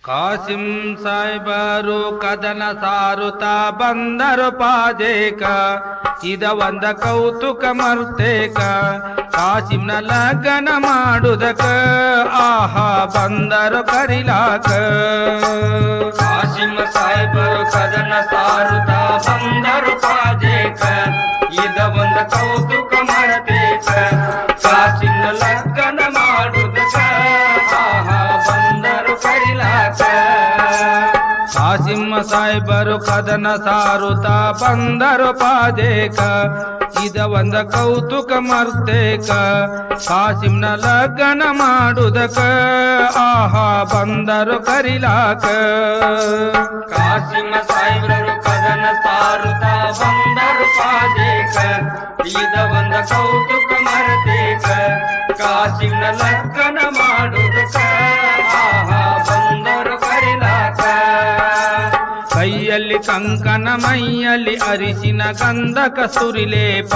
ಕಾಸಿಂ ಸಾಯ್ಬರು ಕದನ ಸಾರುತ್ತಾ ಬಂದರು ಪಾದೇಕ ಇದ ಒಂದ ಕೌತುಕ ಮರ್ತೇಕ ಕಾಸಿಂನ ಲಗ್ನ ಮಾಡುದಕ ಆಹಾ ಬಂದರು ಕರಿಲಾಕ ಕಾಸಿಂ ಸಾಯ್ಬರು ಕದನ ಸಾರುತ್ತಾ ಬಂದರು ಪಾದೇಕ ಇದ ಒಂದ ಕೌತುಕ ಮರ್ತೇಕ ಕಾಸಿಂನ ಲಗ್ನ ಮಾಡುದಕ ಆಹಾ ಬಂದರು ಕರಿಲಾಕ ಕಾಸಿಂ ಸಾಯ್ಬರು ಕದನ ಸಾರುತ್ತಾ ಬಂದರು ಪಾದೇಕ ಇದ ಒಂದ ಕೌತುಕ ಮರ್ತೇಕ ಕಾಸಿಂನ ಲಗ್ನ ಮಾಡುದಕ ಆಹಾ ಬಂದರು ಕರಿಲಾಕ ಕಾಸಿಂ ಸಾಯ್ಬರು ಕದನ ಸಾರುತ್ತಾ ಬಂದರು ಪಾದೇಕ ಇದ ಒಂದ ಕೌತುಕ ಮರ್ತೇಕ ಕಾಸಿಂನ ಲಗ್ನ ಮಾಡುದಕ ಆಹಾ ಬಂದರು ಕರಿಲಾಕ ಕೈಯಲ್ಲಿ ಕಂಕನ ಮೈಯಲ್ಲಿ ಅರಿಶಿನ ಗಂಧಕ ಸುರಿಲೇಪ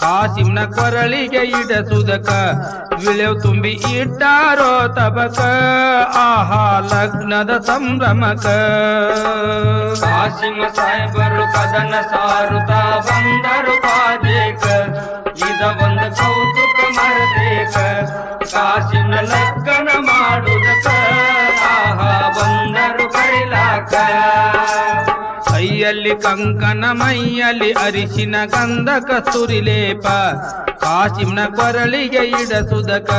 ಕಾಸಿಂನ ಕೊರಳಿಗೆ ಇಡಸುದಕ ವಿಳೆವು ತುಂಬಿ ಇಟ್ಟಾರೋ ತಬಕ ಆಹಾ ಲಗ್ನದ ಸಂಭ್ರಮಕ ಕಾಸಿಂ ಸಾಯ್ಬರು ಕದನ ಸಾರುತ್ತಾ ಬಂದರು ಪಾದೇಕ ಇದ ಒಂದ ಕೌತುಕ ಮರ್ತೇಕ ಕಾಸಿಂನ ಲಗ್ನ ಮಾಡುದಕ ಆಹಾ ಬಂದರು ಕರಿಲಾಕ ಕೈಯಲ್ಲಿ ಕಂಕನ ಮೈಯಲ್ಲಿ ಅರಿಶಿನ ಗಂಧಕ ಸುರಿಲೇಪ ಕಾಸಿಂನ ಕೊರಳಿಗೆ ಇಡಸುದಕ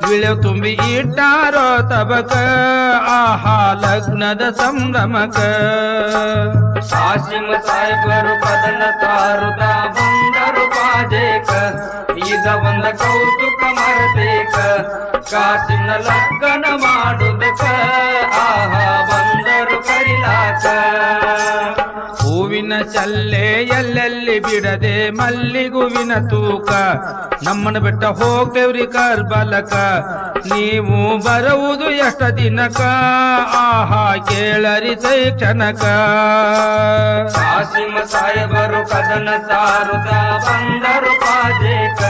ವಿಳೆವು ತುಂಬಿ ಇಟ್ಟಾರೋ ತಬಕ ಆಹಾ ಲಗ್ನದ ಸಂಭ್ರಮಕ ಕಾಸಿಂ ಸಾಯ್ಬರು ಕದನ ಸಾರುತ್ತಾ ಬಂದರು ಪಾದೇಕ ಇದ ಒಂದ ಕೌತುಕ ಮರ್ತೇಕ ಕಾಸಿಂನ ಲಗ್ನ ಮಾಡುದಕ ಆಹಾ ಬಂದರು ಕರಿಲಾಕ ಹೂವಿನ ಚಲ್ಲೆ ಎಲ್ಲೆಲ್ಲಿ ಬಿಡದೆ ಮಲ್ಲಿಗುವಿನ ತೂಕ ನಮ್ಮನ ಬೆಟ್ಟ ಹೋಗ್ತೇವ್ರಿ ಕರ್ಬಲಕ ನೀವು ಬರುವುದು ಎಷ್ಟ ದಿನಕ ಆಹಾ ಕೇಳರಿ ಕ್ಷಣಕ ಕಾಸಿಂ ಸಾಯ್ಬರು ಕದನ ಸಾರುತ್ತಾ ಬಂದರು ಪಾದೇಕ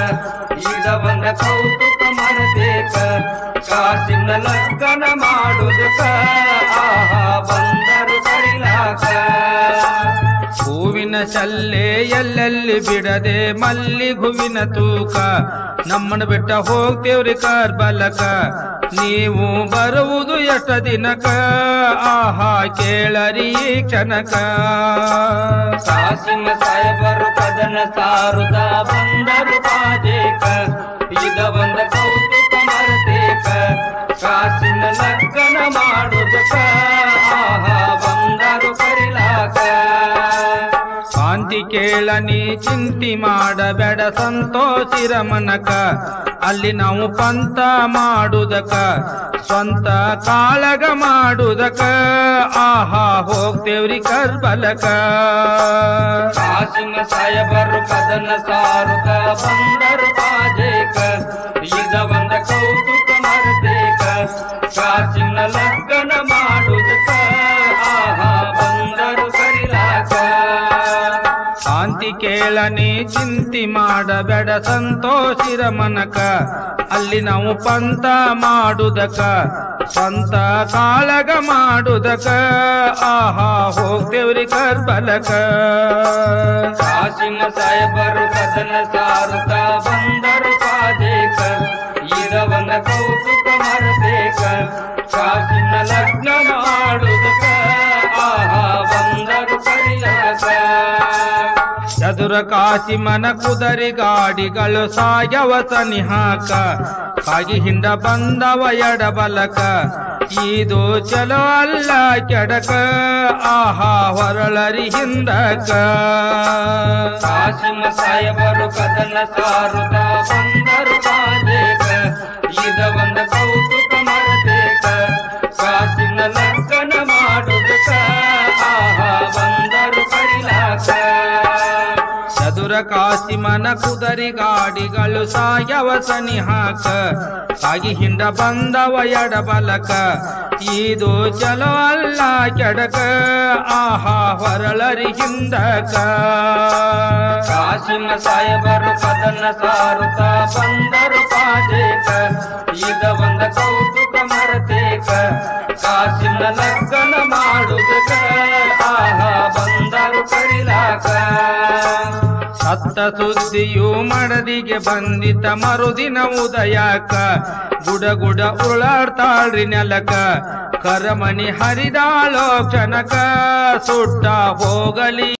ಇದ ಒಂದ ಕೌತುಕ ಮರ್ತೇಕ ಕಾಸಿಂನ ಲಗ್ನ ಮಾಡುದಕ ಆಹಾ ಬಂದರು ಕರಿಲಾಕ ಹೂವಿನ ಚಲ್ಲೆ ಎಲ್ಲೆಲ್ಲಿ ಬಿಡದೆ ಮಲ್ಲಿಗುವಿನ ತೂಕ ನಮ್ಮನ ಬೆಟ್ಟ ಹೋಗ್ತೇವ್ರಿ ಕರ್ಬಲಕ ನೀವು ಬರುವುದು ಎಷ್ಟ ದಿನಕ ಆಹಾ ಕೇಳರಿ ಕ್ಷಣಕ ಕಾಸಿಂ ಸಾಯ್ಬರು ಕದನ ಸಾರುತ್ತಾ ಬಂದರು ಪಾದೇಕ ಇದ ಒಂದ ಕೌತುಕ ಮರ್ತೇಕ ಕಾಸಿಂನ ಲಗ್ನ ಮಾಡುದಕ ಆಹಾ ಬಂದರು ಕರಿಲಾಕ ಶಾಂತಿ ಕೇಳನಿ ಚಿಂತಿ ಮಾಡಬೇಡ ಸಂತೋಷಿರ ಮನಕ ಅಲ್ಲಿ ನಾವು ಪಂಥ ಮಾಡುದಕ ಸ್ವಂತ ಕಾಳಗ ಮಾಡುದಕ ಆಹಾ ಹೋಗ್ತೇವ್ರಿ ಕರ್ಬಲಕ ಕಾಸಿಂ ಸಾಯ್ಬರು ಕದನ ಸಾರುತ್ತಾ ಬಂದರು ಪಾದೇಕ ಇದ ಒಂದ ಕೌತುಕ ಮರ್ತೇಕ ಕಾಸಿಂನ ಲಗ್ನ ಮಾಡುದಕ ಆಹಾ ಬಂದರು ಕರಿಲಾಕ ಶಾಂತಿ ಕೇಳನಿ ಚಿಂತಿ ಮಾಡಬೇಡ ಸಂತೋಷಿರ ಮನಕ ಅಲ್ಲಿ ನಾವು ಪಂಥ ಮಾಡುದಕ ಸ್ವಂತ ಕಾಳಗ ಮಾಡುದಕ ಆಹಾ ಹೋಗ್ತೇವ್ರಿ ಕರ್ಬಲಕ ಕಾಸಿಂ ಸಾಯ್ಬರು ಕದನ ಸಾರುತ್ತಾ ಬಂದರು ಪಾದೇಕ ಇದ ಒಂದ ಕೌತುಕ ಮರ್ತೇಕ ಕಾಸಿಂನ ಲಗ್ನ ಮಾಡುದಕ ಆಹಾ ಬಂದರು ಕರಿಲಾಕ ಚದುರ ಕಾಸಿಮನ ಕುದರಿ ಗಾಡಿಗಳು ಸಾಯವ ಸನಿಹಾಕ ಕಾಗಿ ಹಿಂಡ ಬಂದವ ಎಡಬಲಕ ಇದು ಚಲೋ ಅಲ್ಲ ಕೆಡಕ ಆಹಾ ಹೊರಳರಿ ಹಿಂದಕ ಕಾಸಿಂ ಸಾಯ್ಬರು ಕದನ ಸಾರುತ್ತಾ ಬಂದರು ಪಾದೇಕ ಇದ ಒಂದ ಕೌತುಕ ಮರ್ತೇಕ ಕಾಸಿಂನ ಲಗ್ನ ಮಾಡುದಕ ಆಹಾ ಬಂದರು ಕರಿಲಾಕ ಚದುರ ಕಾಸಿಮನ ಕುದರಿ ಗಾಡಿಗಳು ಸಾಯವ ಸನಿಹಾಕ ಸಾಗಿ ಹಿಂಡ ಬಂದವ ಎಡಬಲಕ ಇದು ಚಲೋ ಅಲ್ಲ ಕೆಡಕ ಆಹಾ ಹೊರಳರಿ ಹಿಂದಕ ಕಾಸಿಮ ಸಾಹೇಬರು ಕದನ ಸಾರುತ್ತ ಬಂದರು ಪಾಜೇಕ ಇದ ಒಂದ ಕೌತುಕ ಮರತೇಕ ಕಾಸಿನ ಲಗ್ನ ಮಾಡುದಕ ಆಹಾ ಬಂದರು ಕರಿಲಾಕ ಸತ್ತ ಸುದ್ದಿಯು ಮಡದಿಗೆ ಬಂದಿತ ಮರುದಿನ ಉದಯಕ ಗುಡ ಉರುಳಾಡ್ತಾಳ್ರಿ ನೆಲಕ ಕರಮಣಿ ಹರಿದಾಳೋ ಕ್ಷಣಕ ಸುಟ್ಟ ಹೋಗಲಿ